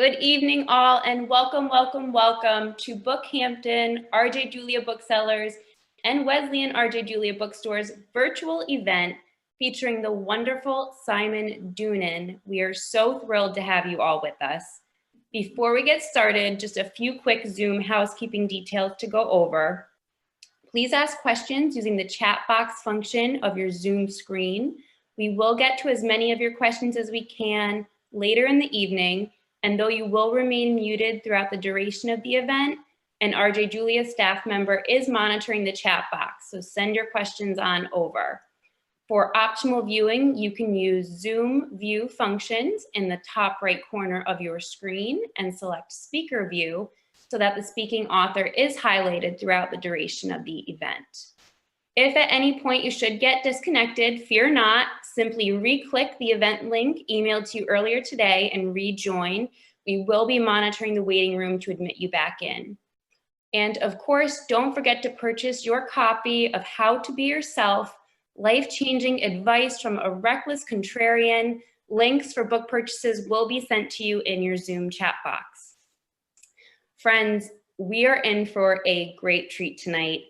Good evening, all, and welcome to Bookhampton, RJ Julia Booksellers, and Wesleyan RJ Julia Bookstore's virtual event featuring the wonderful Simon Doonan. We are so thrilled to have you all with us. Before we get started, just a few quick Zoom housekeeping details to go over. Please ask questions using the chat box function of your Zoom screen. We will get to as many of your questions as we can later in the evening, and though you will remain muted throughout the duration of the event, an RJ Julia staff member is monitoring the chat box, so send your questions on over. For optimal viewing, you can use Zoom view functions in the top right corner of your screen and select speaker view so that the speaking author is highlighted throughout the duration of the event. If at any point you should get disconnected, fear not, simply re-click the event link emailed to you earlier today and rejoin. We will be monitoring the waiting room to admit you back in. And of course, don't forget to purchase your copy of How to Be Yourself, Life-Changing Advice from a Reckless Contrarian. Links for book purchases will be sent to you in your Zoom chat box. Friends, we are in for a great treat tonight.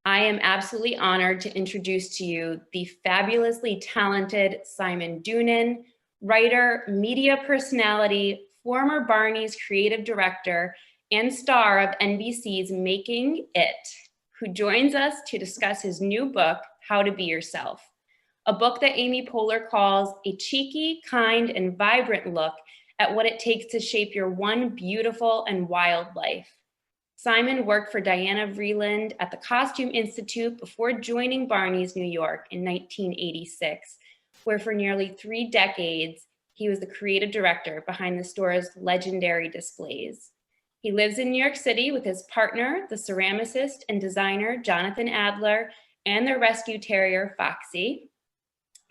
I am absolutely honored to introduce to you the fabulously talented Simon Doonan, writer, media personality, former Barney's creative director, and star of NBC's Making It, who joins us to discuss his new book, How to Be Yourself, a book that Amy Poehler calls a cheeky, kind, and vibrant look at what it takes to shape your one beautiful and wild life. Simon worked for Diana Vreeland at the Costume Institute before joining Barney's New York in 1986, where for nearly 3 decades, he was the creative director behind the store's legendary displays. He lives in New York City with his partner, the ceramicist and designer Jonathan Adler, and their rescue terrier, Foxy.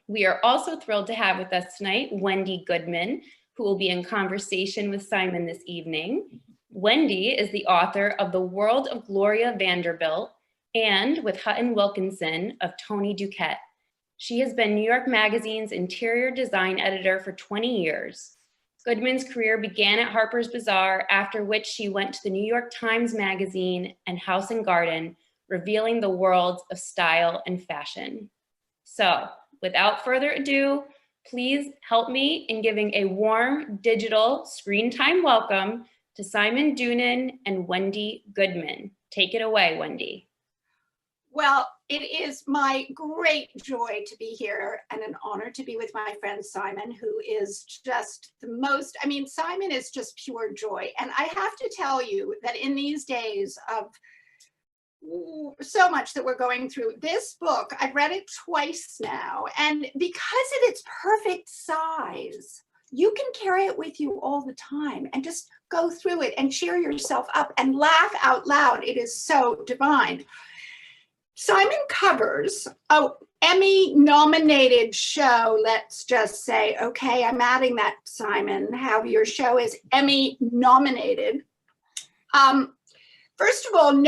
We are also thrilled to have with us tonight Wendy Goodman, who will be in conversation with Simon this evening. Wendy is the author of The World of Gloria Vanderbilt and, with Hutton Wilkinson, of Tony Duquette. She has been New York Magazine's interior design editor for 20 years. Goodman's career began at Harper's Bazaar, after which she went to the New York Times Magazine and House and Garden, revealing the worlds of style and fashion. So, without further ado, please help me in giving a warm digital screen time welcome to Simon Doonan and Wendy Goodman. Take it away, Wendy. Well, it is my great joy to be here and an honor to be with my friend Simon, who is just the most, Simon is just pure joy. And I have to tell you that in these days of so much that we're going through, this book, I've read it twice now, and because of its perfect size, you can carry it with you all the time and just go through it and cheer yourself up and laugh out loud. It is so divine. Simon covers an Emmy-nominated show, let's just say. Okay, I'm adding that, Simon, how your show is Emmy-nominated. First of all,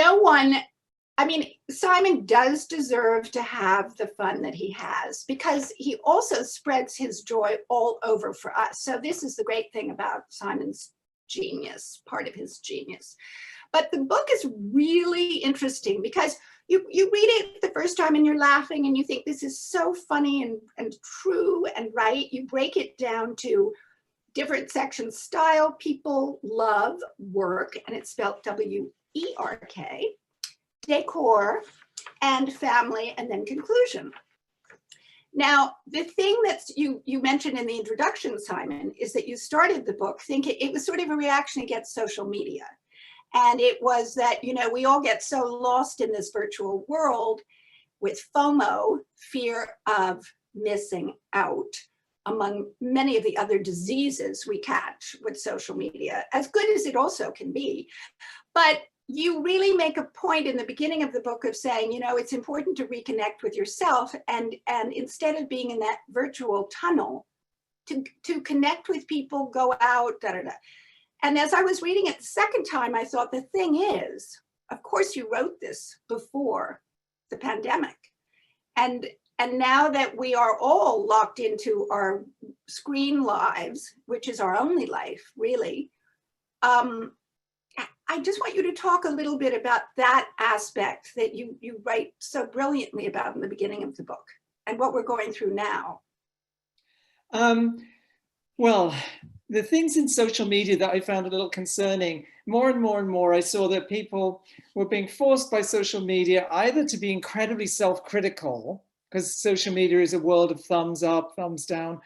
Simon does deserve to have the fun that he has because he also spreads his joy all over for us. So this is the great thing about Simon's genius, part of his genius. But the book is really interesting because you read it the first time and you're laughing and you think this is so funny and true and right. You break it down to different sections: style, people, love, work, and it's spelled W-E-R-K, decor, and family, and then conclusion. Now, the thing that you mentioned in the introduction, Simon, is that you started the book thinking it was sort of a reaction against social media. And it was that, we all get so lost in this virtual world with FOMO, fear of missing out, among many of the other diseases we catch with social media, as good as it also can be. But you really make a point in the beginning of the book of saying, it's important to reconnect with yourself, and instead of being in that virtual tunnel, to connect with people, go out, da-da-da. And as I was reading it the second time, I thought, the thing is, of course you wrote this before the pandemic. And now that we are all locked into our screen lives, which is our only life, really, I just want you to talk a little bit about that aspect that you write so brilliantly about in the beginning of the book and what we're going through now. Well, the things in social media that I found a little concerning, more and more and more, I saw that people were being forced by social media either to be incredibly self-critical, because social media is a world of thumbs up, thumbs down,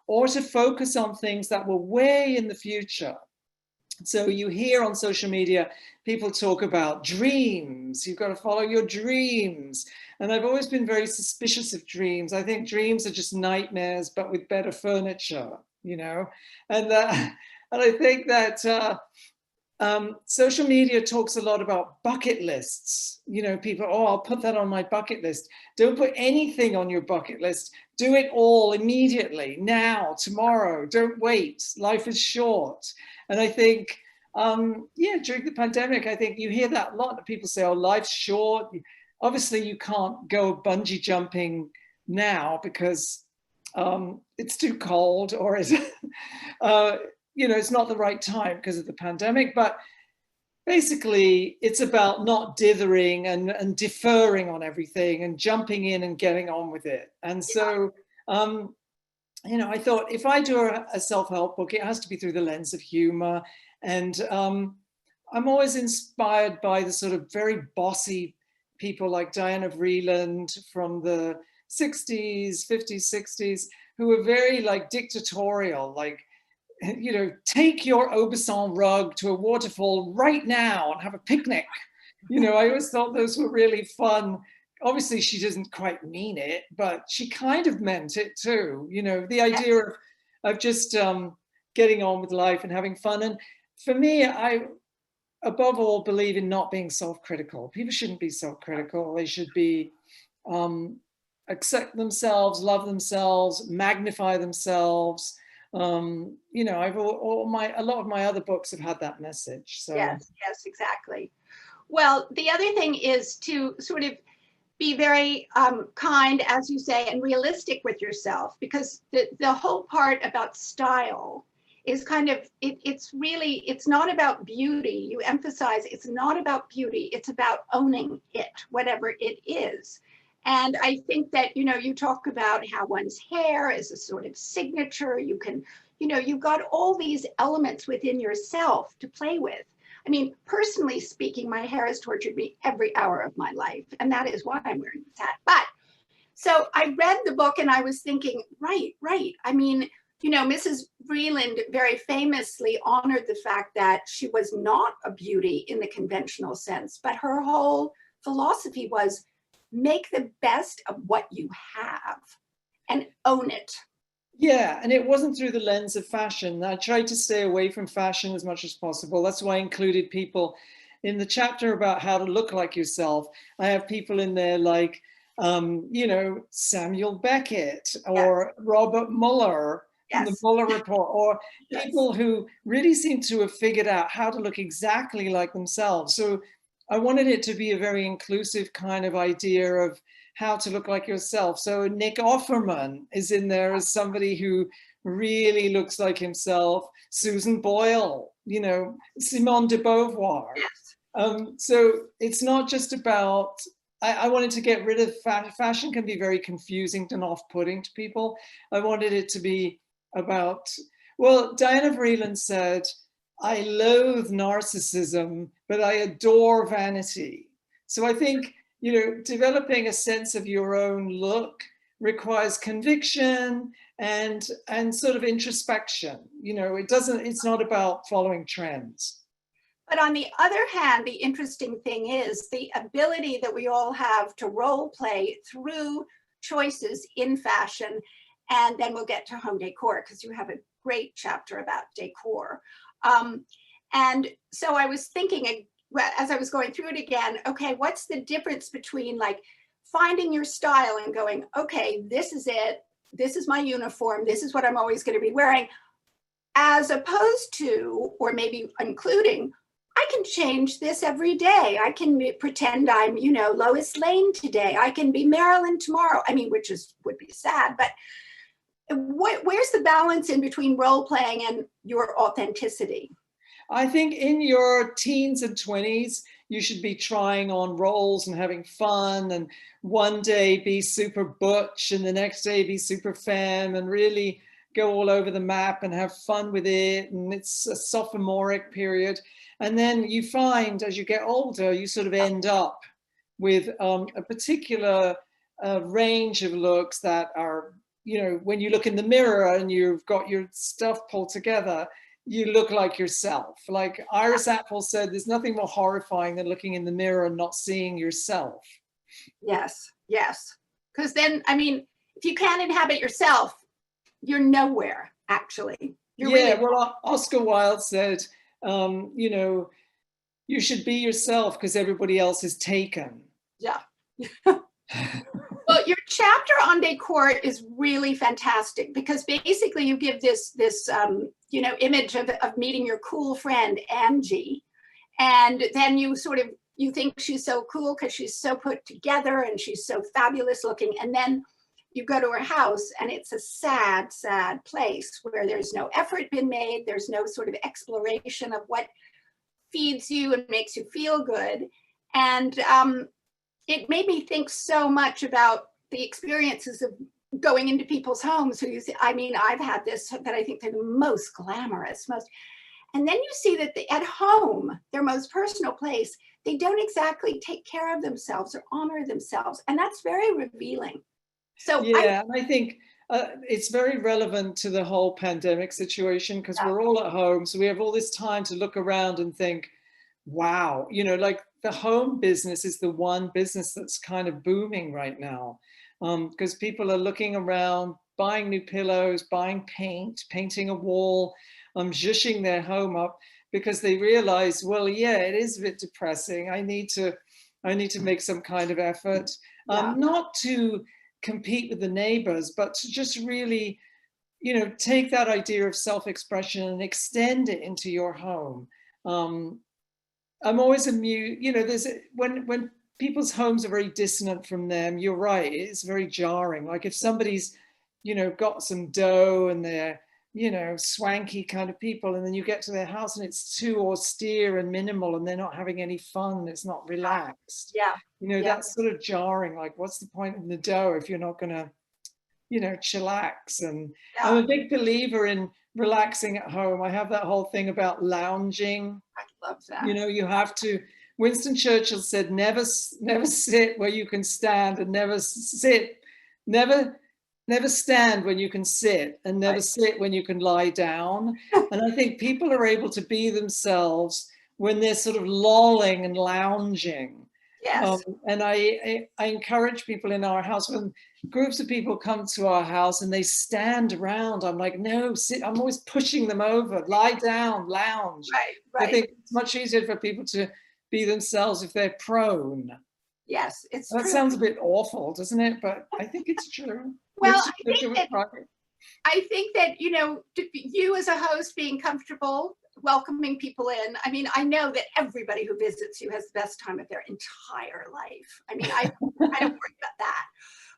or to focus on things that were way in the future. So you hear on social media, people talk about dreams. You've got to follow your dreams. And I've always been very suspicious of dreams. I think dreams are just nightmares, but with better furniture, you know? And I think that social media talks a lot about bucket lists. You know, people, oh, I'll put that on my bucket list. Don't put anything on your bucket list. Do it all immediately, now, tomorrow. Don't wait. Life is short. And I think, yeah, during the pandemic, I think you hear that a lot. That people say, oh, life's short. Obviously, you can't go bungee jumping now because it's too cold, or is it, you know, it's not the right time because of the pandemic. But basically, it's about not dithering and deferring on everything and jumping in and getting on with it. And so, you know, I thought if I do a self-help book, it has to be through the lens of humor. And I'm always inspired by the sort of very bossy people like Diana Vreeland from the 60s, 50s, 60s, who were very like dictatorial, like, you know, take your Aubusson rug to a waterfall right now and have a picnic. You know, I always thought those were really fun. Obviously, she doesn't quite mean it, but she kind of meant it too. You know, the idea of just getting on with life and having fun. And for me, I, above all, believe in not being self-critical. People shouldn't be self-critical. They should be accept themselves, love themselves, magnify themselves. You know, a lot of my other books have had that message. So yes, exactly. Well, the other thing is to sort of be very kind, as you say, and realistic with yourself, because the whole part about style is kind of, it's not about beauty. You emphasize it's not about beauty, it's about owning it, whatever it is. And I think that, you know, you talk about how one's hair is a sort of signature. You can, you know, you've got all these elements within yourself to play with. I mean, personally speaking, my hair has tortured me every hour of my life, and that is why I'm wearing this hat. But so I read the book and I was thinking, right. I mean, you know, Mrs. Vreeland very famously honored the fact that she was not a beauty in the conventional sense, but her whole philosophy was make the best of what you have and own it. yeah, and it wasn't through the lens of fashion. I tried to stay away from fashion as much as possible. That's why I included people in the chapter about how to look like yourself. I have people in there like, you know, Samuel Beckett or Robert Mueller in the Mueller Report, or people who really seem to have figured out how to look exactly like themselves. So I wanted it to be a very inclusive kind of idea of how to look like yourself. So Nick Offerman is in there as somebody who really looks like himself. Susan Boyle, you know, Simone de Beauvoir. So it's not just about, I wanted to get rid of fashion can be very confusing and off-putting to people. I wanted it to be about, well, Diana Vreeland said, I loathe narcissism, but I adore vanity. So I think, you know, developing a sense of your own look requires conviction and sort of introspection. You know, it's not about following trends. But on the other hand, the interesting thing is the ability that we all have to role play through choices in fashion. And then we'll get to home decor, because you have a great chapter about decor. And so I was thinking, as I was going through it again, okay, what's the difference between like finding your style and going, okay, this is it, this is my uniform, this is what I'm always going to be wearing, as opposed to, or maybe including, I can change this every day. I can pretend I'm, you know, Lois Lane today. I can be Marilyn tomorrow. I mean, which would be sad, but where's the balance in between role playing and your authenticity? I think in your teens and 20s, you should be trying on roles and having fun, and one day be super butch and the next day be super femme, and really go all over the map and have fun with it. And it's a sophomoric period. And then you find as you get older, you sort of end up with a particular range of looks that are, you know, when you look in the mirror and you've got your stuff pulled together, you look like yourself. Like Iris Apfel said, there's nothing more horrifying than looking in the mirror and not seeing yourself. Yes, yes. Because then, I mean, if you can't inhabit yourself, you're nowhere, actually. You're Yeah, really well, Oscar Wilde said, you know, you should be yourself because everybody else is taken. yeah. Well, your chapter on decor is really fantastic because basically you give this you know, image of meeting your cool friend Angie, and then you sort of you think she's so cool because she's so put together and she's so fabulous looking, and then you go to her house and it's a sad, sad place where there's no effort been made. There's no sort of exploration of what feeds you and makes you feel good, and it made me think so much about the experiences of going into people's homes who you see. I mean, I've had this, that I think they're the most glamorous, and then you see that at home, their most personal place, they don't exactly take care of themselves or honor themselves. And that's very revealing. So yeah, I think it's very relevant to the whole pandemic situation because we're all at home. So we have all this time to look around and think, wow, you know, like the home business is the one business that's kind of booming right now because people are looking around, buying new pillows, buying paint, painting a wall, zhuzhing their home up because they realize, well, yeah, it is a bit depressing. I need to make some kind of effort, not to compete with the neighbors, but to just really, you know, take that idea of self-expression and extend it into your home. I'm always amused, you know, there's when people's homes are very dissonant from them, you're right, it's very jarring. Like if somebody's, you know, got some dough and they're, you know, swanky kind of people, and then you get to their house and it's too austere and minimal and they're not having any fun, it's not relaxed. yeah, You know, that's sort of jarring. Like, what's the point in the dough if you're not going to, you know, chillax? And I'm a big believer in relaxing at home. I have that whole thing about lounging. I love that. You know, you have to. Winston Churchill said, never sit where you can stand, and never stand when you can sit, and never sit when you can lie down. And I think people are able to be themselves when they're sort of lolling and lounging. Yes. And I encourage people in our house, when groups of people come to our house and they stand around, I'm like, no, sit. I'm always pushing them over, lie down, lounge. Right. I think it's much easier for people to be themselves if they're prone. Yes, it's that true. Sounds a bit awful, doesn't it? But I think it's true. Well, I think that, you know, you as a host being comfortable welcoming people in. I mean, I know that everybody who visits you has the best time of their entire life. I mean, I don't worry about that.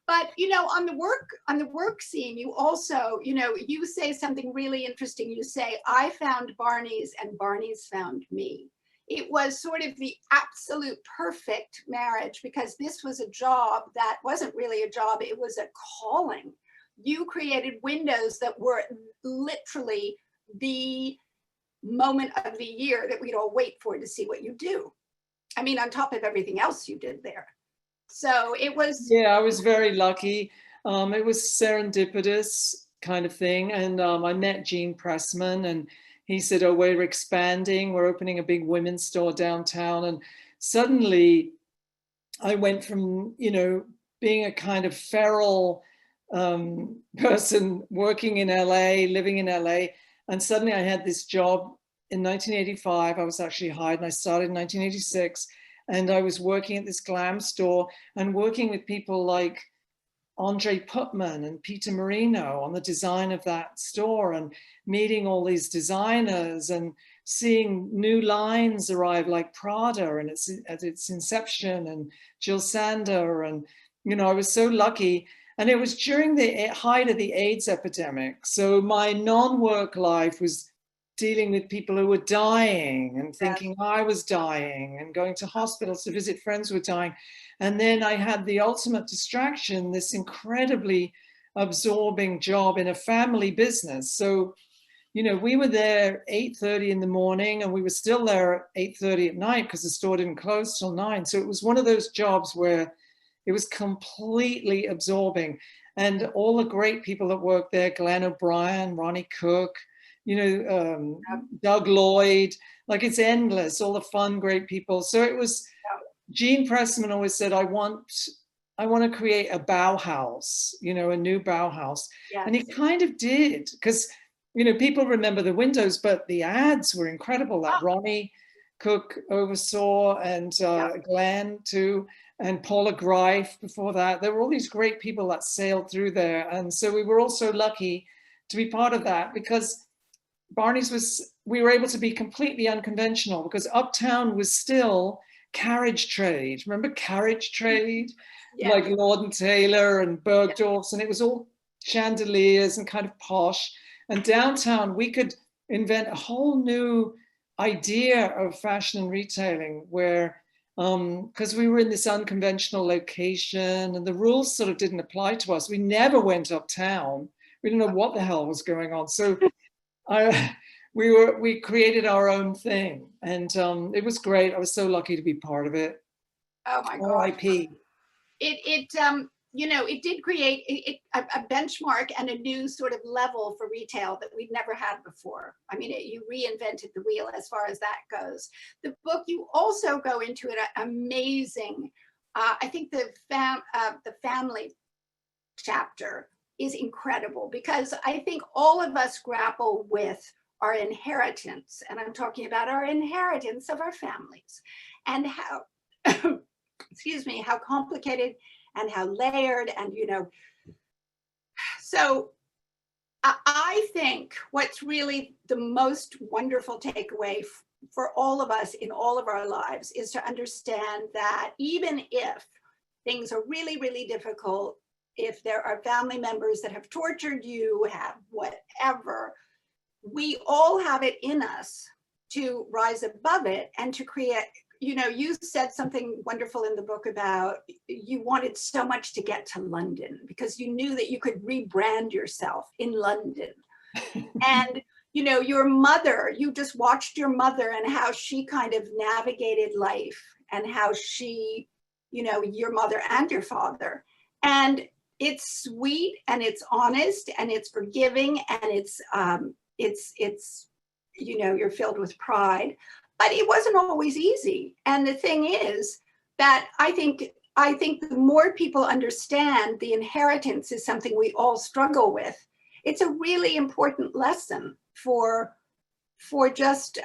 But, you know, on the work scene, you also, you know, you say something really interesting. You say, I found Barney's and Barney's found me. It was sort of the absolute perfect marriage because this was a job that wasn't really a job. It was a calling. You created windows that were literally the moment of the year that we'd all wait for to see what you do. I mean, on top of everything else you did there. So it was. Yeah, I was very lucky. It was serendipitous kind of thing. And I met Gene Pressman, and he said, oh, we're expanding. We're opening a big women's store downtown. And suddenly I went from, you know, being a kind of feral person working in LA, living in LA. And suddenly I had this job in 1985. I was actually hired, and I started in 1986. And I was working at this glam store and working with people like Andre Putman and Peter Marino on the design of that store, and meeting all these designers and seeing new lines arrive like Prada and at its inception, and Jill Sander. And, you know, I was so lucky. And it was during the height of the AIDS epidemic. So my non-work life was dealing with people who were dying and thinking I was dying and going to hospitals to visit friends who were dying. And then I had the ultimate distraction, this incredibly absorbing job in a family business. So, you know, we were there 8:30 in the morning and we were still there at 8:30 at night because the store didn't close till 9. So it was one of those jobs where it was completely absorbing. And all the great people that worked there, Glenn O'Brien, Ronnie Cook, you know, Doug Lloyd, like it's endless, all the fun, great people. So it was, Gene Pressman always said, I want to create a Bauhaus, you know, a new Bauhaus. Yes. And he kind of did, because, you know, people remember the windows, but the ads were incredible. That Ronnie Cook oversaw, and Glenn too, and Paula Greif before that. There were all these great people that sailed through there. And so we were also lucky to be part of that, because Barney's we were able to be completely unconventional, because Uptown was still carriage trade. Remember carriage trade? Yeah. Like Lord and Taylor and Bergdorf's, and it was all chandeliers and kind of posh. And downtown, we could invent a whole new idea of fashion and retailing, where, because we were in this unconventional location and the rules sort of didn't apply to us. We never went uptown. We didn't know what the hell was going on. So we created our own thing, and it was great. I was so lucky to be part of it. Oh my God. R.I.P. You know, it did create a benchmark and a new sort of level for retail that we'd never had before. I mean, you reinvented the wheel as far as that goes. The book, you also go into it amazing. I think the family chapter is incredible, because I think all of us grapple with our inheritance, and I'm talking about our inheritance of our families, and how, excuse me, how complicated and how layered, and, you know, so I think what's really the most wonderful takeaway for all of us in all of our lives is to understand that even if things are really, really difficult, if there are family members that have tortured you, have whatever, we all have it in us to rise above it and to create. You know, you said something wonderful in the book about you wanted so much to get to London because you knew that you could rebrand yourself in London. And, you know, your mother, you just watched your mother and how she kind of navigated life, and how she, you know, your mother and your father. And it's sweet and it's honest and it's forgiving and it's you know, you're filled with pride. But it wasn't always easy. And the thing is that I think the more people understand the inheritance is something we all struggle with, it's a really important lesson for just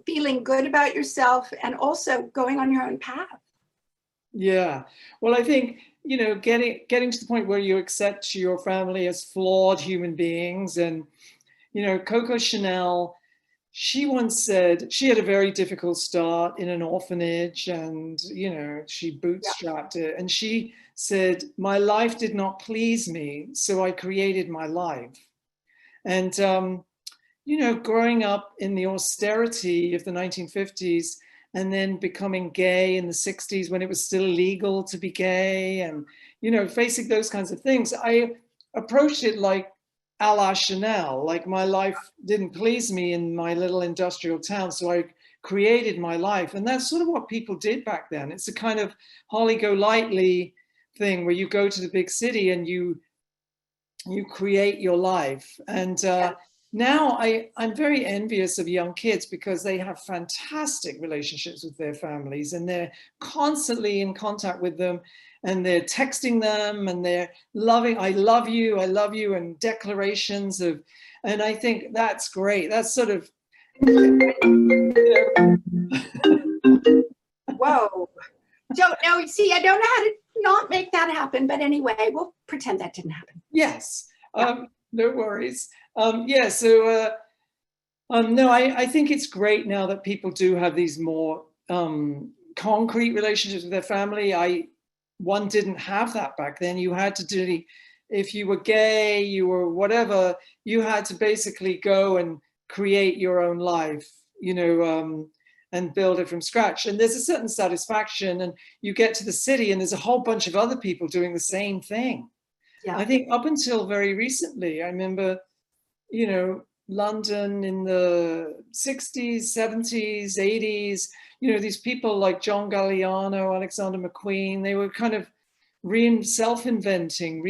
feeling good about yourself and also going on your own path. Yeah. Well, I think, you know, getting to the point where you accept your family as flawed human beings. And, you know, Coco Chanel, she once said she had a very difficult start in an orphanage, and, you know, she bootstrapped it. And she said, my life did not please me, so I created my life. And, you know, growing up in the austerity of the 1950s and then becoming gay in the 60s when it was still illegal to be gay, and, you know, facing those kinds of things, I approached it like a la Chanel, like my life didn't please me in my little industrial town, so I created my life. And that's sort of what people did back then. It's a kind of holly-go-lightly thing where you go to the big city and you create your life. And now I'm very envious of young kids, because they have fantastic relationships with their families and they're constantly in contact with them, and they're texting them and they're I love you, and declarations of, and I think that's great. That's sort of, Whoa. Don't know. See, I don't know how to not make that happen, but anyway, we'll pretend that didn't happen. Yes. No worries. Yeah. So, no, I think it's great now that people do have these more concrete relationships with their family. One didn't have that back then. You had to do, if you were gay, you were whatever, you had to basically go and create your own life, you know, and build it from scratch. And there's a certain satisfaction, and you get to the city and there's a whole bunch of other people doing the same thing. Yeah. I think up until very recently, I remember, you know, London in the 60s, 70s, 80s, you know, these people like John Galliano, Alexander McQueen, they were kind of reinventing.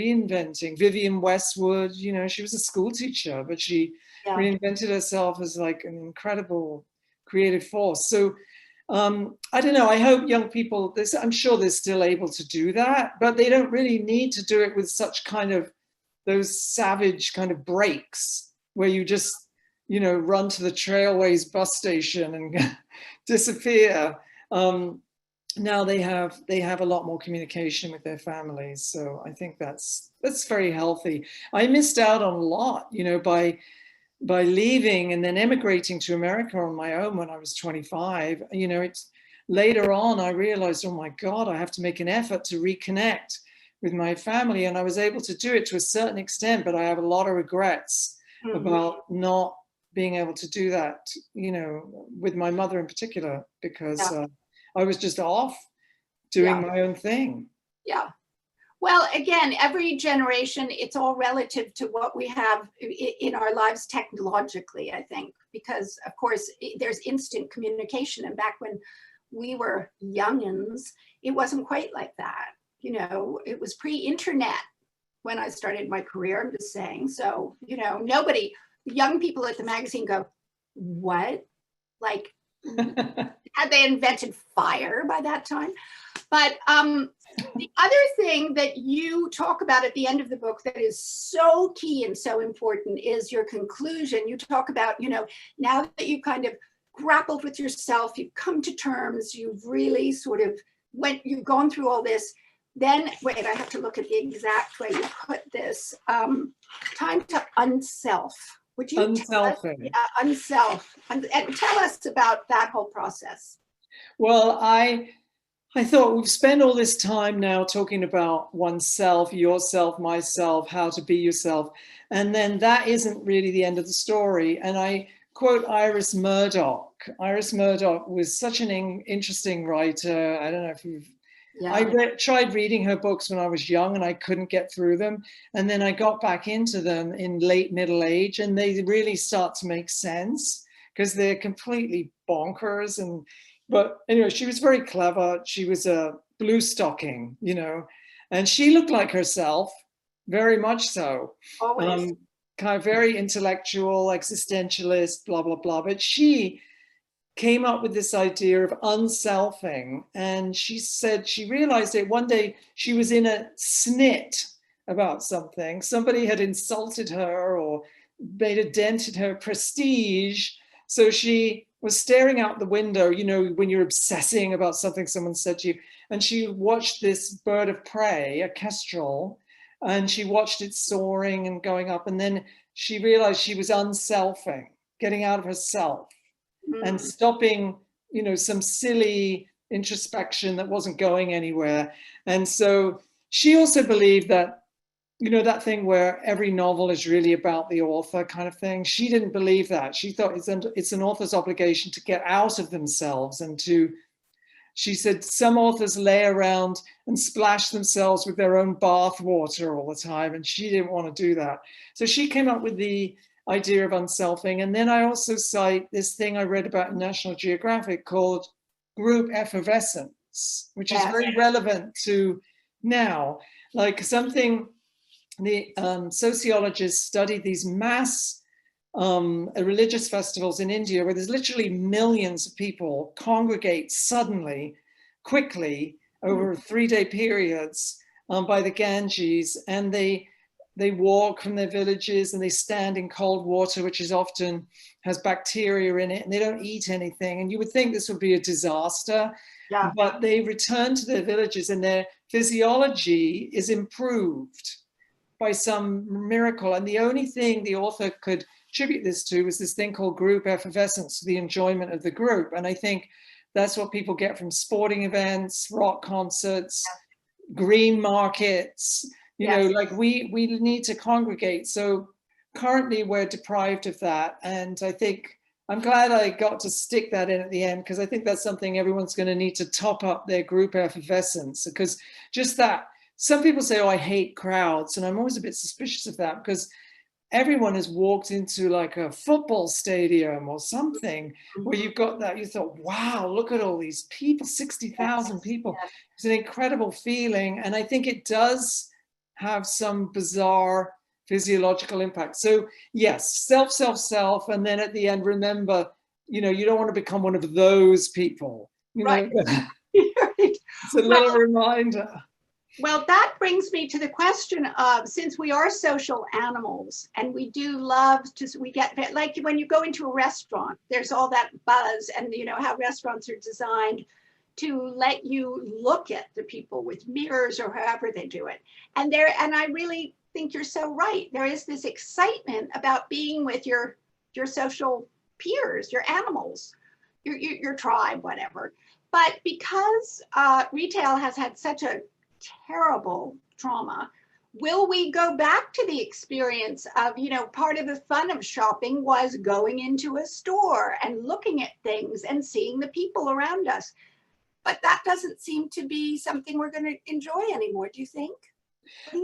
Vivienne Westwood, you know, she was a school teacher, but she reinvented herself as like an incredible creative force. So I don't know, I hope young people, I'm sure they're still able to do that, but they don't really need to do it with such kind of those savage kind of breaks where you just, you know, run to the Trailways bus station and disappear. Now they have a lot more communication with their families. So I think that's very healthy. I missed out on a lot, you know, by leaving and then emigrating to America on my own when I was 25. You know, it's later on I realized, oh my God, I have to make an effort to reconnect with my family. And I was able to do it to a certain extent, but I have a lot of regrets about not being able to do that, you know, with my mother in particular, because I was just off doing my own thing. Yeah. Well, again, every generation, it's all relative to what we have in our lives technologically, I think, because of course there's instant communication. And back when we were youngins, it wasn't quite like that. You know, it was pre-internet when I started my career, I'm just saying. So, you know, young people at the magazine go, what? Like, had they invented fire by that time? But the other thing that you talk about at the end of the book that is so key and so important is your conclusion. You talk about, you know, now that you've kind of grappled with yourself, you've come to terms, you've really sort of you've gone through all this, then, wait, I have to look at the exact way you put this. Time to unself. Would you Unselfing. Unself. And tell us about that whole process. Well, I thought we've spent all this time now talking about oneself, yourself, myself, how to be yourself. And then that isn't really the end of the story. And I quote Iris Murdoch. Iris Murdoch was such an interesting writer. I don't know if you've tried reading her books when I was young and I couldn't get through them. And then I got back into them in late middle age and they really start to make sense because they're completely bonkers. But anyway, she was very clever. She was a blue stocking, you know, and she looked like herself, very much so. Always. Kind of very intellectual, existentialist, blah, blah, blah. But she came up with this idea of unselfing. And she said she realized it one day. She was in a snit about something. Somebody had insulted her or made a dent in her prestige. So she was staring out the window, you know, when you're obsessing about something someone said to you. And she watched this bird of prey, a kestrel, and she watched it soaring and going up. And then she realized she was unselfing, getting out of herself. And stopping, you know, some silly introspection that wasn't going anywhere. And so she also believed that, you know, that thing where every novel is really about the author kind of thing. She didn't believe that. She thought it's an author's obligation to get out of themselves and she said some authors lay around and splash themselves with their own bath water all the time. And she didn't want to do that. So she came up with the idea of unselfing. And then I also cite this thing I read about in National Geographic called group effervescence, which is very relevant to now. Like something, the sociologists studied these mass religious festivals in India where there's literally millions of people congregate suddenly, quickly, over 3-day periods by the Ganges, and they walk from their villages and they stand in cold water, which is often has bacteria in it, and they don't eat anything. And you would think this would be a disaster, but they return to their villages and their physiology is improved by some miracle. And the only thing the author could attribute this to was this thing called group effervescence, the enjoyment of the group. And I think that's what people get from sporting events, rock concerts, green markets. You know, like we need to congregate. So currently we're deprived of that. And I think I'm glad I got to stick that in at the end, because I think that's something everyone's going to need to top up their group effervescence. Because just that, some people say, oh, I hate crowds. And I'm always a bit suspicious of that, because everyone has walked into like a football stadium or something where you've got that, you thought, wow, look at all these people, 60,000 people. Yes. It's an incredible feeling. And I think it does have some bizarre physiological impact. So yes, self, self, self. And then at the end, remember, you know, you don't want to become one of those people, you know. Right. It's a little reminder. Well, that brings me to the question of, since we are social animals and we do love to, we get, like when you go into a restaurant, there's all that buzz, and you know how restaurants are designed to let you look at the people with mirrors or however they do it. And I really think you're so right. There is this excitement about being with your social peers, your animals, your tribe, whatever. But because retail has had such a terrible trauma, will we go back to the experience of, you know, part of the fun of shopping was going into a store and looking at things and seeing the people around us? But that doesn't seem to be something we're going to enjoy anymore. Do you think?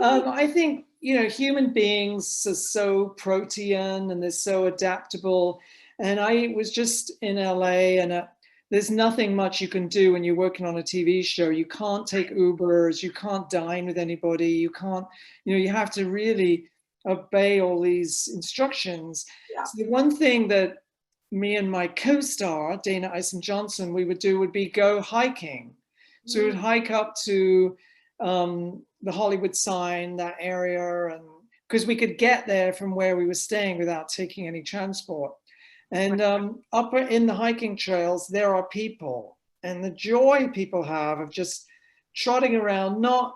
I think, you know, human beings are so protean and they're so adaptable. And I was just in LA, and there's nothing much you can do when you're working on a TV show. You can't take Ubers, you can't dine with anybody, you can't, you know, you have to really obey all these instructions. Yeah. So the one thing that me and my co-star, Dana Eisen Johnson, we would do would be go hiking. So we would hike up to the Hollywood sign, that area, and because we could get there from where we were staying without taking any transport. And up in the hiking trails, there are people, and the joy people have of just trotting around, not,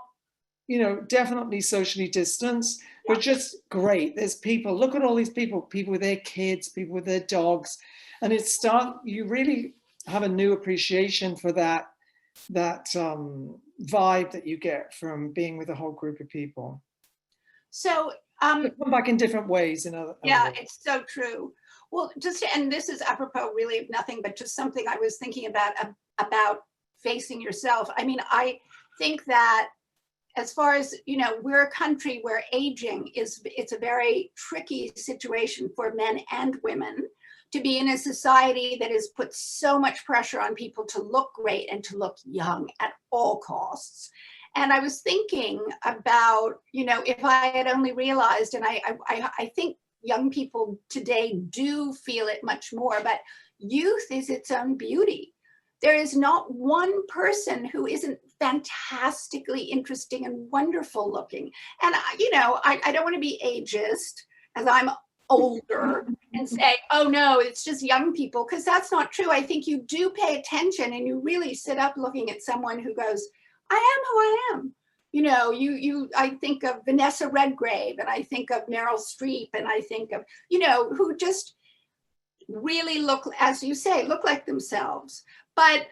you know, definitely socially distanced, but just great. There's people, look at all these people with their kids, people with their dogs. And you really have a new appreciation for that vibe that you get from being with a whole group of people. So they come back in different ways. Yeah, it's so true. Well, and this is apropos really of nothing, but just something I was thinking about facing yourself. I mean, I think that as far as, you know, we're a country where aging it's a very tricky situation for men and women to be in a society that has put so much pressure on people to look great and to look young at all costs. And I was thinking about, you know, if I had only realized, and I think young people today do feel it much more, but youth is its own beauty. There is not one person who isn't fantastically interesting and wonderful looking. And, you know, I don't want to be ageist as I'm older and say, oh no, it's just young people, because that's not true. I think you do pay attention and you really sit up looking at someone who goes, I am who I am. You know, I think of Vanessa Redgrave, and I think of Meryl Streep, and I think of, you know, who just really look, as you say, look like themselves. But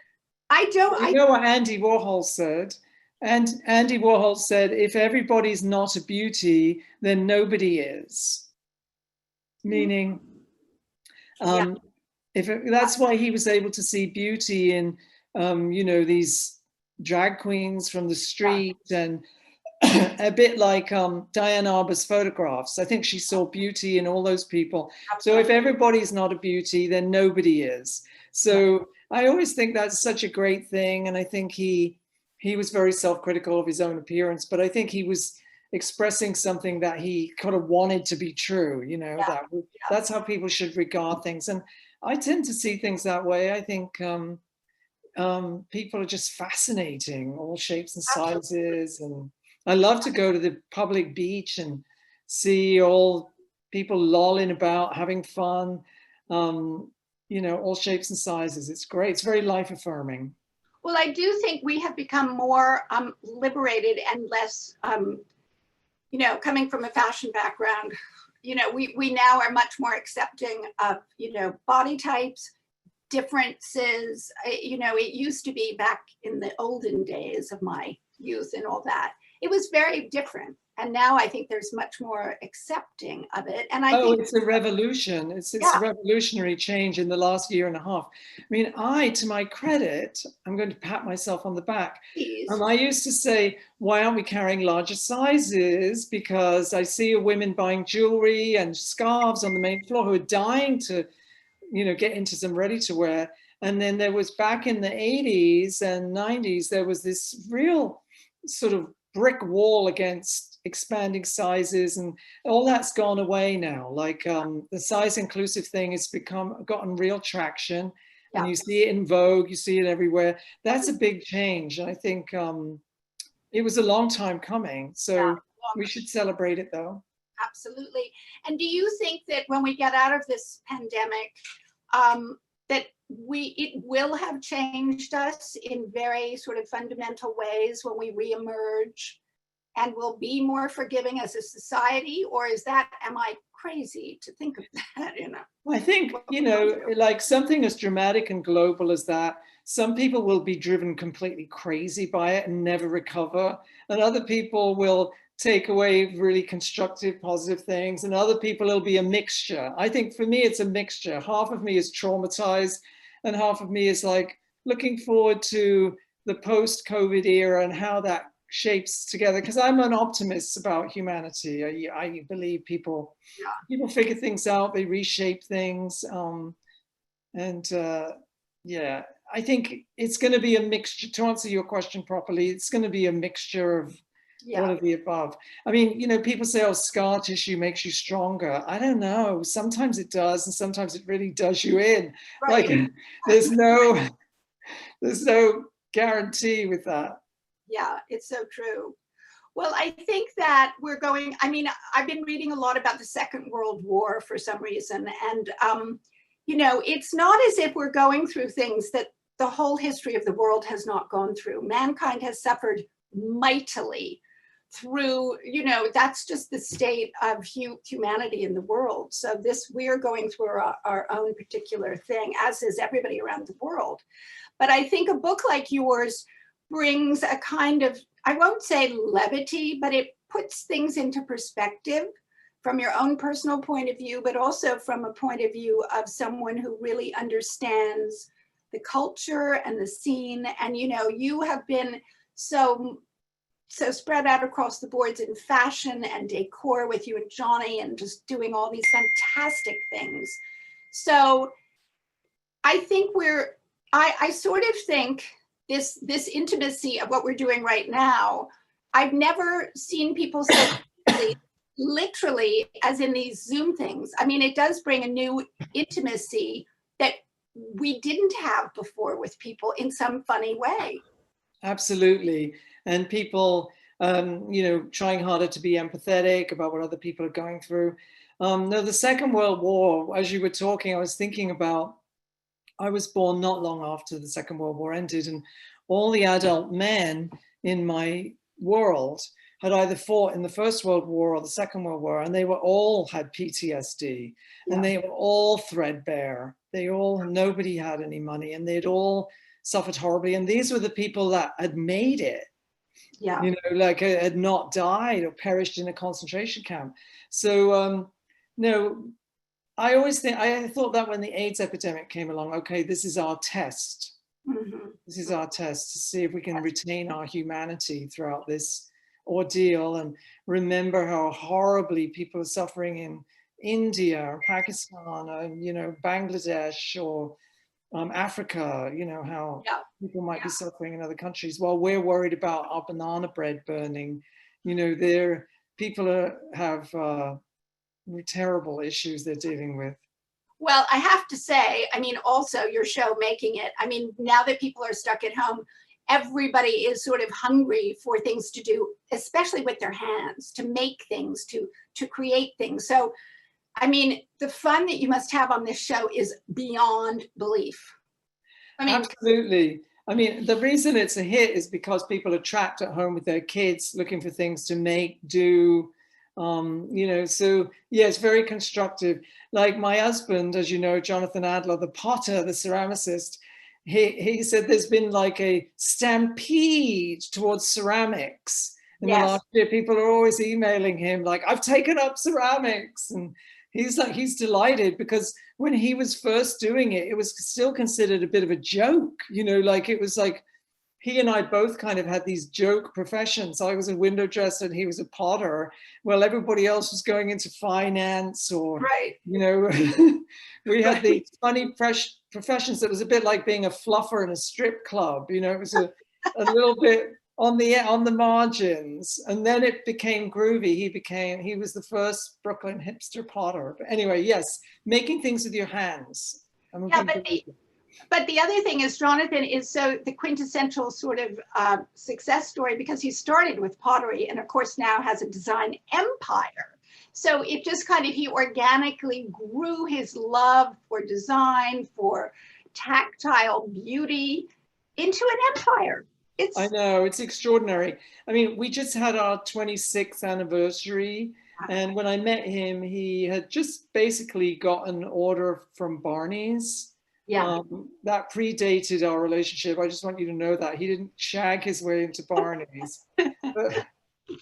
I don't. You know what Andy Warhol said? And Andy Warhol said, if everybody's not a beauty, then nobody is. Meaning, that's why he was able to see beauty in, you know, these drag queens from the street, and a bit like Diane Arbor's photographs. I think she saw beauty in all those people. So if everybody's not a beauty, then nobody is. So I always think that's such a great thing. And I think he was very self-critical of his own appearance, but I think he was expressing something that he kind of wanted to be true, you know, that's how people should regard things. And I tend to see things that way. I think people are just fascinating, all shapes and sizes. And I love to go to the public beach and see all people lolling about, having fun, you know, all shapes and sizes. It's great. It's very life affirming. Well, I do think we have become more liberated and less, you know, coming from a fashion background, you know, we now are much more accepting of, you know, body types, differences. You know, it used to be back in the olden days of my youth and all that, it was very different. And now I think there's much more accepting of it. And I Oh, think it's a revolution. It's yeah. a revolutionary change in the last year and a half. I mean, to my credit, I'm going to pat myself on the back. Please. I used to say, why aren't we carrying larger sizes? Because I see women buying jewelry and scarves on the main floor who are dying to, get into some ready to wear. And then there was, back in the 80s and 90s, there was this real sort of brick wall against expanding sizes, and all that's gone away now. Like the size inclusive thing has gotten real traction, and you see it in Vogue, you see it everywhere. That's a big change. And I think it was a long time coming. So we should celebrate it, though. Absolutely. And do you think that when we get out of this pandemic, that it will have changed us in very sort of fundamental ways when we reemerge, and will be more forgiving as a society? Or am I crazy to think of that? I think, like something as dramatic and global as that, some people will be driven completely crazy by it and never recover. And other people will take away really constructive, positive things. And other people, it'll be a mixture. I think for me, it's a mixture. Half of me is traumatized, and half of me is like looking forward to the post-COVID era and how that shapes together, because I'm an optimist about humanity. I believe people figure things out, they reshape things, I think it's going to be a mixture. To answer your question properly, it's going to be a mixture of all of the above. I mean, people say, oh, scar tissue makes you stronger. I don't know. Sometimes it does, and sometimes it really does you in. Right. Like there's no guarantee with that. Yeah, it's so true. Well, I think that I've been reading a lot about the Second World War for some reason. And, it's not as if we're going through things that the whole history of the world has not gone through. Mankind has suffered mightily through, that's just the state of humanity in the world. So we're going through our own particular thing, as is everybody around the world. But I think a book like yours brings a kind of, I won't say levity, but it puts things into perspective from your own personal point of view, but also from a point of view of someone who really understands the culture and the scene. And, you have been so spread out across the boards in fashion and decor with you and Johnny, and just doing all these fantastic things. So I think I sort of think this intimacy of what we're doing right now, I've never seen people so literally as in these Zoom things. I mean, it does bring a new intimacy that we didn't have before with people in some funny way. Absolutely. And people, trying harder to be empathetic about what other people are going through. No, the Second World War, as you were talking, I was thinking about, I was born not long after the Second World War ended, and all the adult men in my world had either fought in the First World War or the Second World War, and they all had PTSD, and they were all threadbare. Nobody had any money, and they'd all suffered horribly. And these were the people that had made it, like had not died or perished in a concentration camp. So, I thought that when the AIDS epidemic came along, okay, this is our test. Mm-hmm. This is our test to see if we can retain our humanity throughout this ordeal, and remember how horribly people are suffering in India or Pakistan or, Bangladesh or Africa, how people might be suffering in other countries while we're worried about our banana bread burning. People have terrible issues they're dealing with. Well, I have to say, also your show making it, now that people are stuck at home, everybody is sort of hungry for things to do, especially with their hands, to make things, to create things. So, the fun that you must have on this show is beyond belief. Absolutely. The reason it's a hit is because people are trapped at home with their kids looking for things to make, do, so yeah, it's very constructive. Like my husband, as you know, Jonathan Adler, the potter, the ceramicist, he said there's been like a stampede towards ceramics. in the last year. People are always emailing him like, I've taken up ceramics. And he's delighted, because when he was first doing it, it was still considered a bit of a joke, like it was like, he and I both kind of had these joke professions. I was a window dresser and he was a potter. Well, everybody else was going into finance or, we had these funny professions that was a bit like being a fluffer in a strip club. It was a little bit on the margins. And then it became groovy. He was the first Brooklyn hipster potter. But anyway, yes, making things with your hands. But the other thing is, Jonathan is so the quintessential sort of success story, because he started with pottery and of course now has a design empire. So it just kind of, he organically grew his love for design, for tactile beauty into an empire. I know, it's extraordinary. I mean, we just had our 26th anniversary. And when I met him, he had just basically got an order from Barney's. Yeah. That predated our relationship. I just want you to know that. He didn't shag his way into Barney's.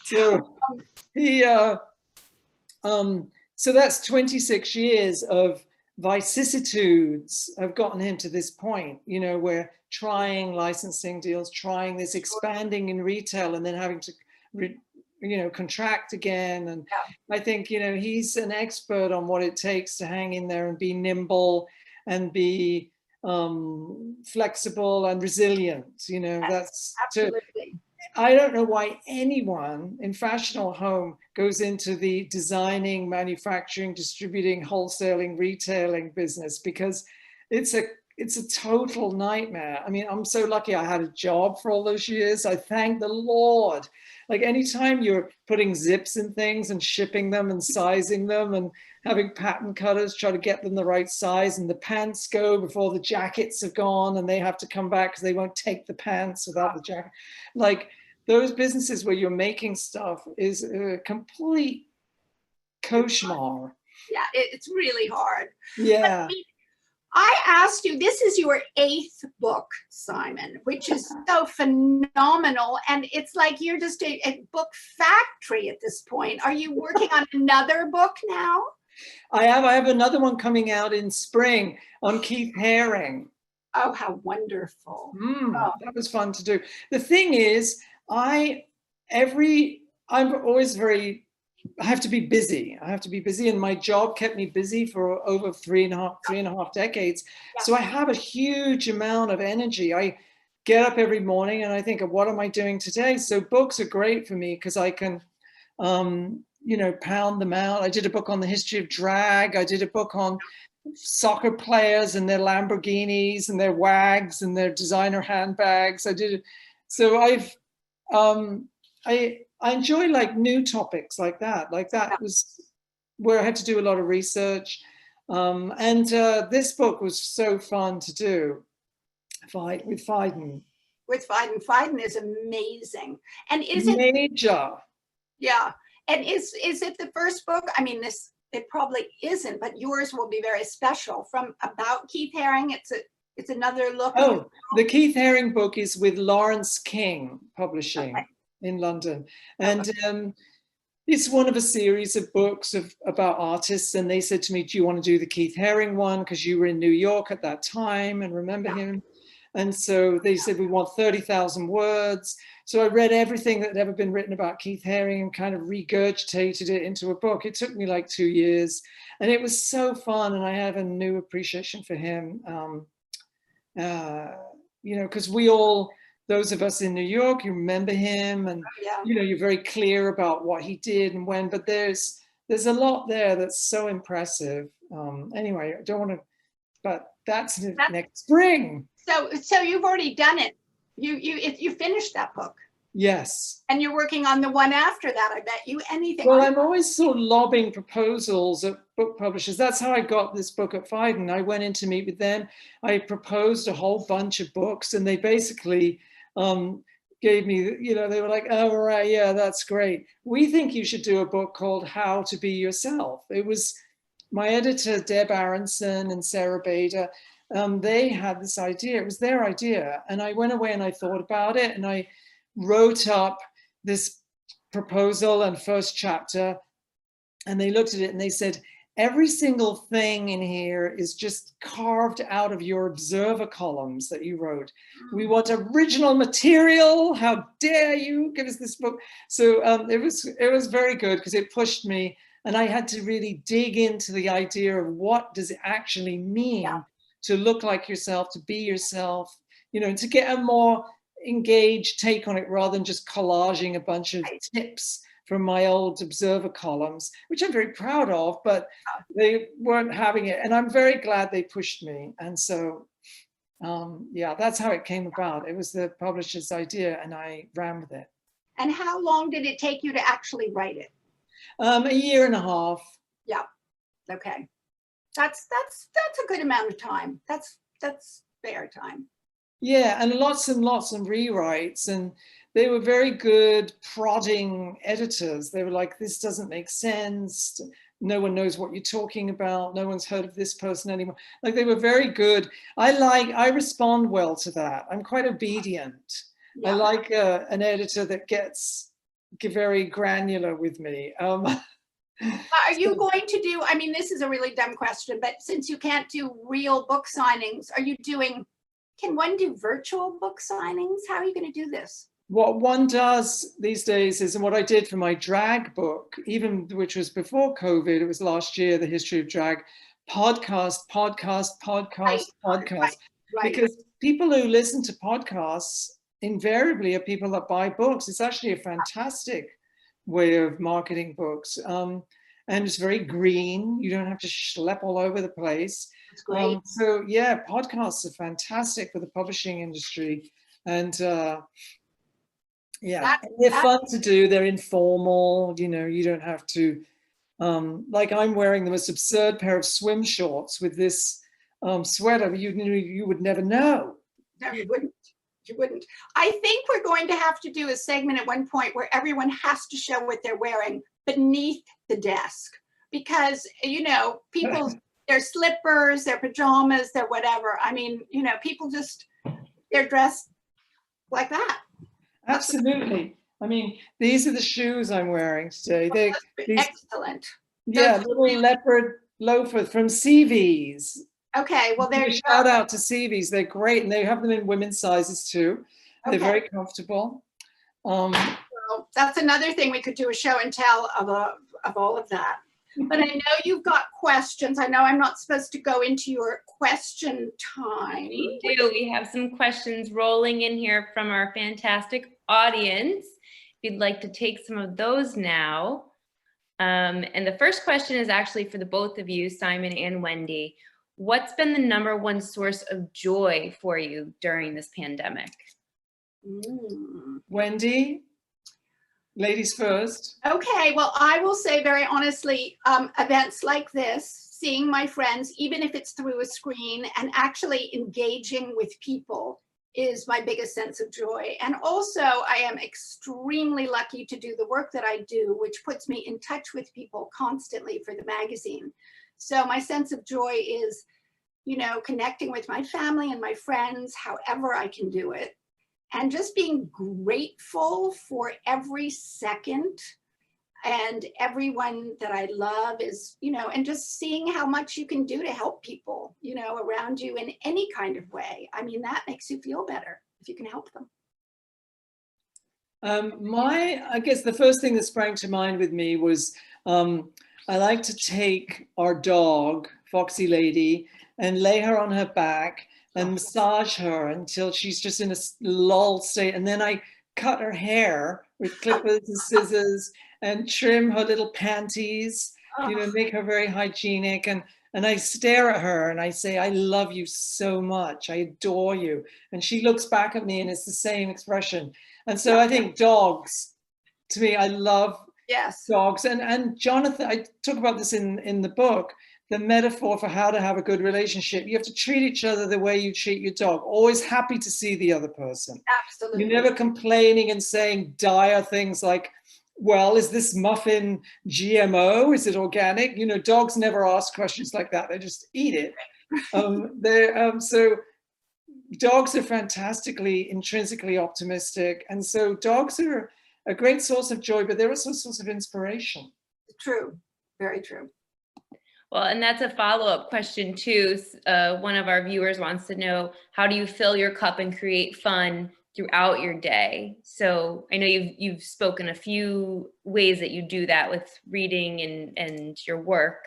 So so that's 26 years of vicissitudes have gotten him to this point, where trying licensing deals, trying this, expanding in retail, and then having to contract again. And I think, he's an expert on what it takes to hang in there and be nimble and be flexible and resilient. That's absolutely. I don't know why anyone in fashion or home goes into the designing, manufacturing, distributing, wholesaling, retailing business, because it's a total nightmare. I mean, I'm so lucky I had a job for all those years. I thank the Lord. Like, anytime you're putting zips in things and shipping them and sizing them and having pattern cutters try to get them the right size, and the pants go before the jackets have gone and they have to come back because they won't take the pants without the jacket. Like, those businesses where you're making stuff is a complete cauchemar. Yeah, it's really hard. Yeah. I asked you, this is your 8th book, Simon, which is so phenomenal. And it's like you're just a book factory at this point. Are you working on another book now? I have another one coming out in spring on Keith Haring. Oh, how wonderful. That was fun to do. The thing is, I have to be busy. And my job kept me busy for over three and a half decades. Yeah. So I have a huge amount of energy. I get up every morning and I think of, what am I doing today? So books are great for me because I can, pound them out. I did a book on the history of drag. I did a book on soccer players and their Lamborghinis and their wags and their designer handbags. I enjoy like new topics like that. Like that was where I had to do a lot of research. This book was so fun to do with Phaidon. With Phaidon. Phaidon is amazing. And is it major? Yeah. And is it the first book? I mean, it probably isn't, but yours will be very special. About Keith Haring, it's another look. Oh, the Keith Haring book is with Lawrence King Publishing. Okay. In London, and it's one of a series of books about artists. And they said to me, do you want to do the Keith Haring one, because you were in New York at that time and remember him? And so they said, we want 30,000 words. So I read everything that had ever been written about Keith Haring and kind of regurgitated it into a book. It took me like 2 years, and it was so fun, and I have a new appreciation for him. Because we all, those of us in New York, you remember him, and you're very clear about what he did and when, but there's a lot there that's so impressive. Anyway, I don't want to, but that's next spring. So you've already done it. You finished that book. Yes. And you're working on the one after that, I bet you. Anything. Well, I'm always sort of lobbing proposals at book publishers. That's how I got this book at Phaidon. I went in to meet with them. I proposed a whole bunch of books, and they basically gave me, they were like, oh, right, yeah, that's great. We think you should do a book called How to Be Yourself. It was my editor, Deb Aronson and Sarah Bader. They had this idea. It was their idea. And I went away and I thought about it, and I wrote up this proposal and first chapter, and they looked at it and they said, every single thing in here is just carved out of your observer columns that you wrote. We want original material. How dare you give us this book? So it was very good because it pushed me, and I had to really dig into the idea of what does it actually mean to look like yourself, to be yourself, you know, and to get a more engaged take on it rather than just collaging a bunch of tips from my old observer columns, which I'm very proud of, but they weren't having it. And I'm very glad they pushed me. And so, yeah, that's how it came about. It was the publisher's idea and I ran with it. And how long did it take you to actually write it? A year and a half. Yeah, okay. That's a good amount of time. That's fair time. Yeah, and lots of rewrites, and they were very good prodding editors. They were like, this doesn't make sense. No one knows what you're talking about. No one's heard of this person anymore. Like, they were very good. I respond well to that. I'm quite obedient. Yeah. I like an editor that gets very granular with me. Are you going to do, I mean, this is a really dumb question, but since you can't do real book signings, can one do virtual book signings? How are you going to do this? What one does these days is, and what I did for my drag book, even which was before COVID, it was last year, The History of Drag, podcast. Right. Because people who listen to podcasts invariably are people that buy books. It's actually a fantastic way of marketing books. And it's very green. You don't have to schlep all over the place. It's great. So yeah, podcasts are fantastic for the publishing industry. And yeah, they're fun to do. They're informal. You know, you don't have to, like I'm wearing the most absurd pair of swim shorts with this sweater. You would never know. No, you wouldn't. You wouldn't. I think we're going to have to do a segment at one point where everyone has to show what they're wearing beneath the desk, because, you know, people, their slippers, their pajamas, their whatever. I mean, you know, people just, they're dressed like that. Absolutely. I mean, these are the shoes I'm wearing today. They're excellent. Yeah, little leopard loafers from CVs. Okay, well, there you go. Shout out to CVs. They're great, and they have them in women's sizes too. They're very comfortable. Well, that's another thing we could do a show and tell of all of that. But I know you've got questions. I know I'm not supposed to go into your question time. We do. We have some questions rolling in here from our fantastic audience. If you'd like to take some of those now. And the first question is actually for the both of you, Simon and Wendy. What's been the #1 source of joy for you during this pandemic? Wendy, ladies first. Okay, well, I will say very honestly, events like this, seeing my friends, even if it's through a screen, and actually engaging with people is my biggest sense of joy. And also, I am extremely lucky to do the work that I do, which puts me in touch with people constantly for the magazine. So my sense of joy is, you know, connecting with my family and my friends, however I can do it, and just being grateful for every second and everyone that I love is, you know, and just seeing how much you can do to help people, you know, around you in any kind of way. I mean, that makes you feel better if you can help them. I guess the first thing that sprang to mind with me was, I like to take our dog, Foxy Lady, and lay her on her back and massage her until she's just in a lull state. And then I cut her hair with clippers and scissors and trim her little panties, you know, make her very hygienic. And I stare at her and I say, I love you so much. I adore you. And she looks back at me and it's the same expression. And so I think dogs, to me, I love dogs. And Jonathan, I talk about this in the book, the metaphor for how to have a good relationship. You have to treat each other the way you treat your dog, always happy to see the other person. Absolutely. You're never complaining and saying dire things like, well, is this muffin GMO? Is it organic? You know, dogs never ask questions like that. They just eat it. So dogs are fantastically, intrinsically optimistic. And so dogs are a great source of joy, but they're also a source of inspiration. True, very true. Well, and that's a follow-up question too. One of our viewers wants to know, how do you fill your cup and create fun throughout your day? So I know you've spoken a few ways that you do that with reading and your work,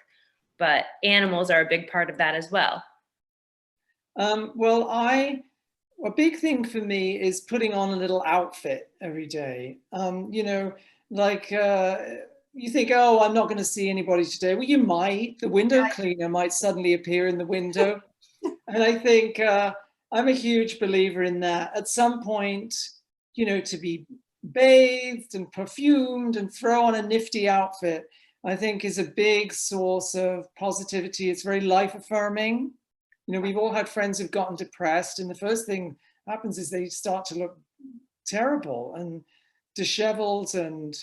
but animals are a big part of that as well. Well, a big thing for me is putting on a little outfit every day. You know, like you think, oh, I'm not going to see anybody today. Well, you might. The window cleaner might suddenly appear in the window. And I think I'm a huge believer in that. At some point, you know, to be bathed and perfumed and throw on a nifty outfit, I think is a big source of positivity. It's very life affirming. You know, we've all had friends who've gotten depressed, and the first thing happens is they start to look terrible and disheveled, and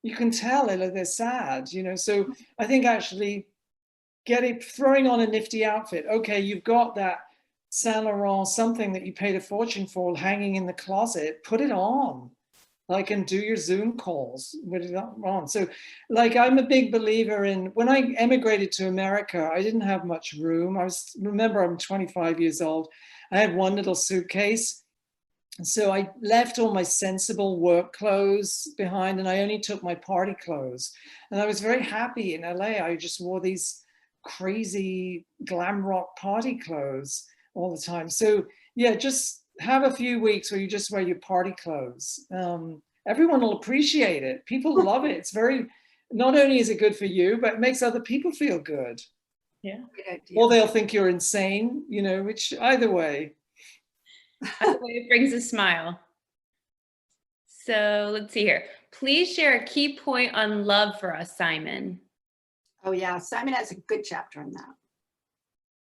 you can tell they're sad, you know. So I think actually throwing on a nifty outfit. Okay, you've got that Saint Laurent something that you paid a fortune for hanging in the closet, put it on. Like, and do your Zoom calls with it on. So like, I'm a big believer in, when I emigrated to America, I didn't have much room. Remember, I'm 25 years old. I had one little suitcase. So I left all my sensible work clothes behind, and I only took my party clothes. And I was very happy in LA. I just wore these crazy glam rock party clothes all the time. So yeah, just have a few weeks where you just wear your party clothes. Everyone will appreciate it. People love it. It's very, not only is it good for you, but it makes other people feel good. Yeah. Or they'll think you're insane, you know, which either way. Either way, it brings a smile. So let's see here. Please share a key point on love for us, Simon. Oh yeah, Simon has a good chapter on that.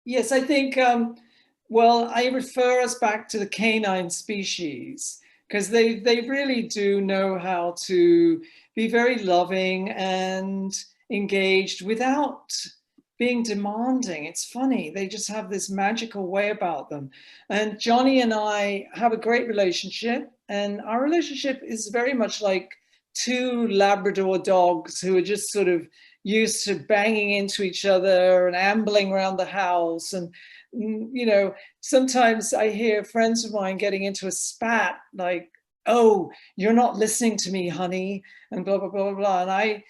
Yes, I think, well, I refer us back to the canine species, because they really do know how to be very loving and engaged without being demanding. It's funny, they just have this magical way about them. And Johnny and I have a great relationship, and our relationship is very much like two Labrador dogs who are just sort of used to banging into each other and ambling around the house. And you know, sometimes I hear friends of mine getting into a spat, like, oh, you're not listening to me, honey, and blah, blah, blah, blah. And I,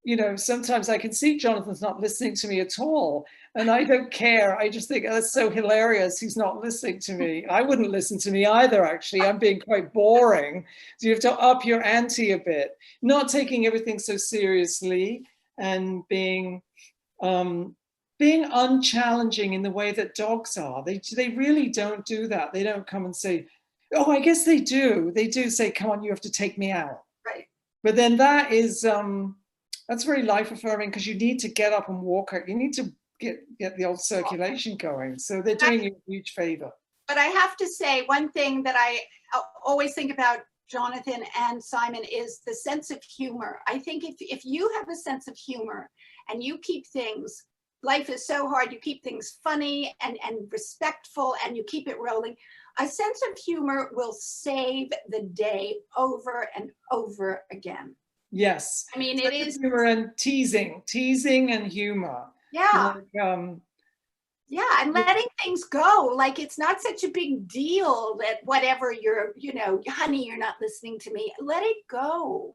you know, sometimes I can see Jonathan's not listening to me at all. And I don't care. I just think, oh, that's so hilarious. He's not listening to me. I wouldn't listen to me either, actually. I'm being quite boring. So you have to up your ante a bit, not taking everything so seriously, and being unchallenging in the way that dogs are. They really don't do that. They don't come and say, oh, I guess they do. They do say, come on, you have to take me out. Right. But then that is, that's very life affirming, because you need to get up and walk out. You need to get the old circulation going. So they're doing you a huge favor. But I have to say, one thing that I always think about Jonathan and Simon is the sense of humor. I think if you have a sense of humor and you keep things, life is so hard, you keep things funny and respectful, and you keep it rolling, a sense of humor will save the day over and over again. Yes. I mean, it is humor and teasing and humor. Yeah. Like, yeah, and letting things go. Like, it's not such a big deal that whatever you're, you know, honey, you're not listening to me. Let it go.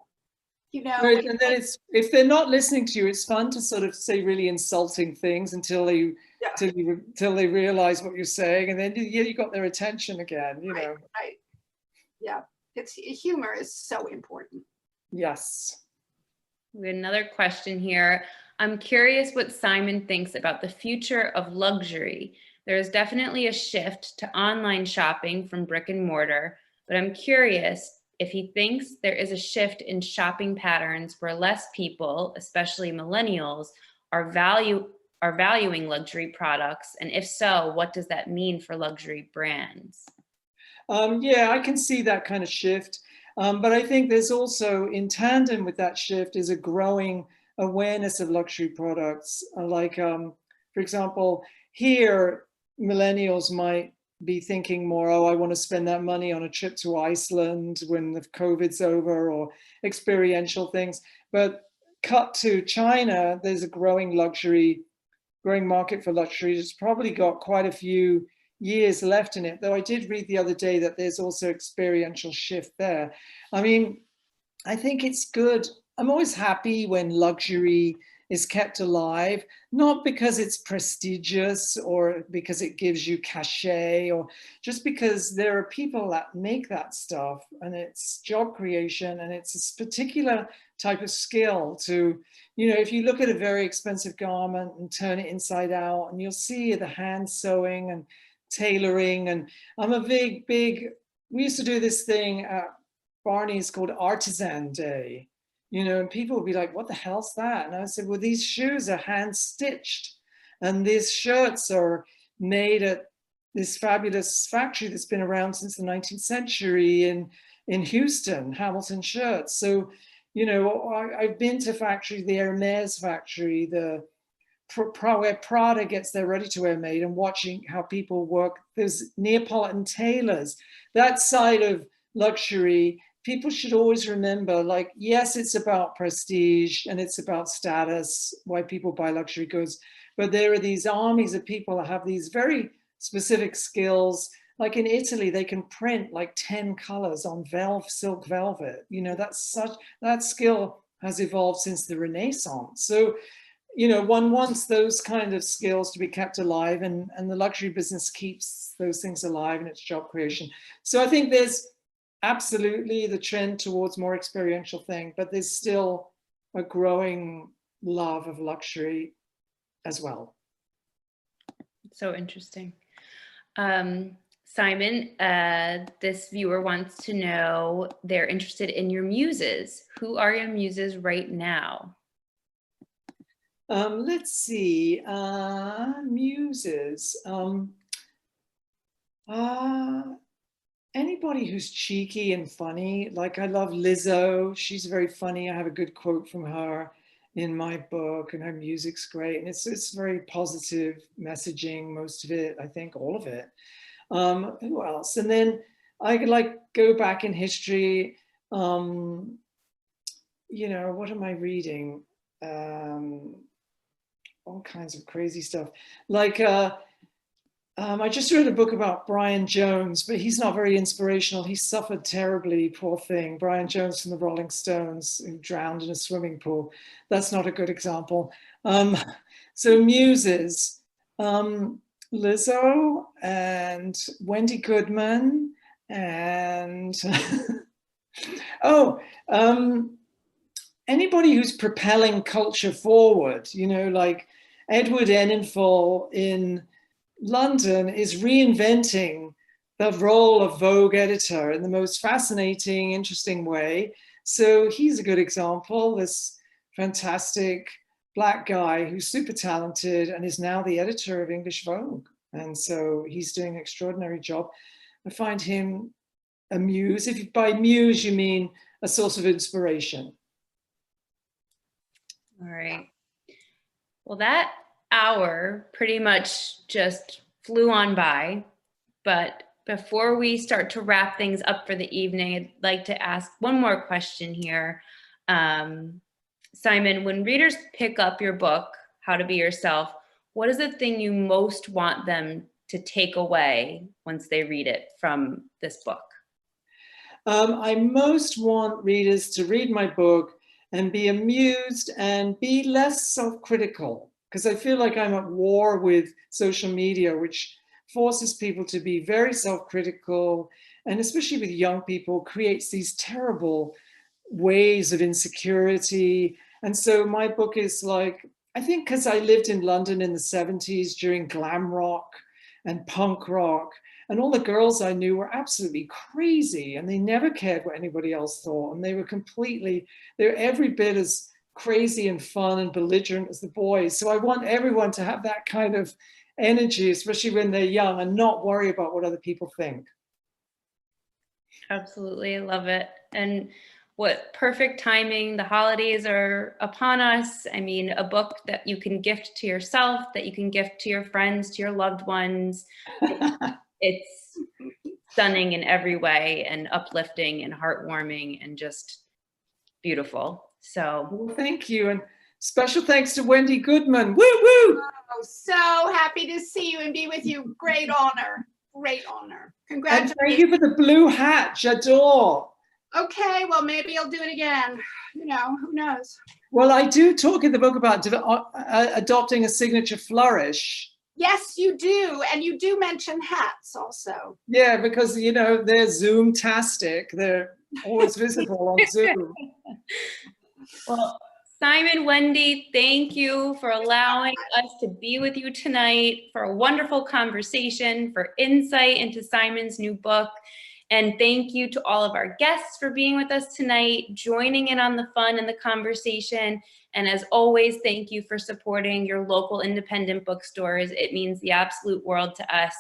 You know. Right, and then it's, if they're not listening to you, it's fun to sort of say really insulting things until they till they realize what you're saying, and then you got their attention again. You know. Right. Yeah, humor is so important. Yes. We have another question here. I'm curious what Simon thinks about the future of luxury. There is definitely a shift to online shopping from brick and mortar, but I'm curious if he thinks there is a shift in shopping patterns where less people, especially millennials, are valuing luxury products, and if so, what does that mean for luxury brands? Yeah, I can see that kind of shift. But I think there's also, in tandem with that shift, is a growing awareness of luxury products. Like, for example, here, millennials might be thinking more, oh, I want to spend that money on a trip to Iceland when the COVID's over, or experiential things. But cut to China, there's a growing market for luxury. It's probably got quite a few years left in it, though I did read the other day that there's also experiential shift there. I mean, I think it's good. I'm always happy when luxury is kept alive, not because it's prestigious or because it gives you cachet, or just because there are people that make that stuff, and it's job creation, and it's this particular type of skill to, if you look at a very expensive garment and turn it inside out, and you'll see the hand sewing and tailoring. And I'm a big, we used to do this thing at Barney's called Artisan Day, and people would be like, what the hell's that? And I said, well, these shoes are hand stitched, and these shirts are made at this fabulous factory that's been around since the 19th century in Houston, Hamilton Shirts. So, I've been to factories, the Hermes factory, where Prada gets their ready-to-wear made, and watching how people work. There's Neapolitan tailors. That side of luxury, people should always remember, like, yes, it's about prestige and it's about status, why people buy luxury goods, but there are these armies of people that have these very specific skills. Like in Italy, they can print like 10 colors on silk velvet. That skill has evolved since the Renaissance. So, one wants those kind of skills to be kept alive, and the luxury business keeps those things alive, and it's job creation. So I think there's absolutely the trend towards more experiential thing, but there's still a growing love of luxury as well. So interesting. Simon, this viewer wants to know, they're interested in your muses. Who are your muses right now? Let's see, muses. Anybody who's cheeky and funny. Like, I love Lizzo. She's very funny. I have a good quote from her in my book, and her music's great. And it's very positive messaging, most of it, I think, all of it. Who else? And then I could go back in history. What am I reading? All kinds of crazy stuff. I just read a book about Brian Jones, but he's not very inspirational. He suffered terribly, poor thing. Brian Jones from the Rolling Stones, who drowned in a swimming pool. That's not a good example. So muses, Lizzo and Wendy Goodman, and anybody who's propelling culture forward, like Edward Enninful in London is reinventing the role of Vogue editor in the most fascinating, interesting way. So he's a good example, this fantastic Black guy who's super talented and is now the editor of English Vogue. And so he's doing an extraordinary job. I find him a muse. If by muse you mean a source of inspiration. All right. Well, that hour pretty much just flew on by, but before we start to wrap things up for the evening, I'd like to ask one more question here. Simon, when readers pick up your book, How to Be Yourself, what is the thing you most want them to take away once they read it from this book? I most want readers to read my book and be amused and be less self-critical, because I feel like I'm at war with social media, which forces people to be very self-critical, and especially with young people, creates these terrible ways of insecurity. And so my book is like, I think because I lived in London in the 70s during glam rock and punk rock, and all the girls I knew were absolutely crazy, and they never cared what anybody else thought. And they were every bit as crazy and fun and belligerent as the boys. So I want everyone to have that kind of energy, especially when they're young, and not worry about what other people think. Absolutely, I love it. And what perfect timing. The holidays are upon us. I mean, a book that you can gift to yourself, that you can gift to your friends, to your loved ones. It's stunning in every way and uplifting and heartwarming and just beautiful. So well, thank you. And special thanks to Wendy Goodman. Woo woo! Oh, so happy to see you and be with you. Great honor. Great honor. And Congratulations. thank you for the blue hat, j'adore. Okay, well, maybe I'll do it again. You know, who knows? Well, I do talk in the book about adopting a signature flourish. Yes, you do. And you do mention hats also. Yeah, because, you know, they're Zoom-tastic. They're always visible on Zoom. well, Simon, Wendy, thank you for allowing us to be with you tonight, for a wonderful conversation, for insight into Simon's new book. And thank you to all of our guests for being with us tonight, joining in on the fun and the conversation. And as always, thank you for supporting your local independent bookstores. It means the absolute world to us.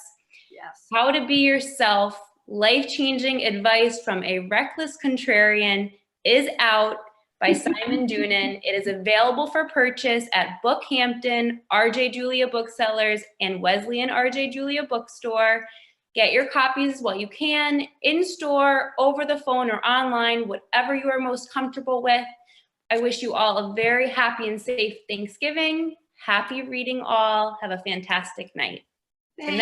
Yes. How to Be Yourself, Life-Changing Advice from a Reckless Contrarian is out by Simon Doonan. It is available for purchase at Bookhampton, RJ Julia Booksellers, and Wesleyan RJ Julia Bookstore. Get your copies while you can, in store, over the phone, or online, whatever you are most comfortable with. I wish you all a very happy and safe Thanksgiving. Happy reading all. Have a fantastic night. Good night.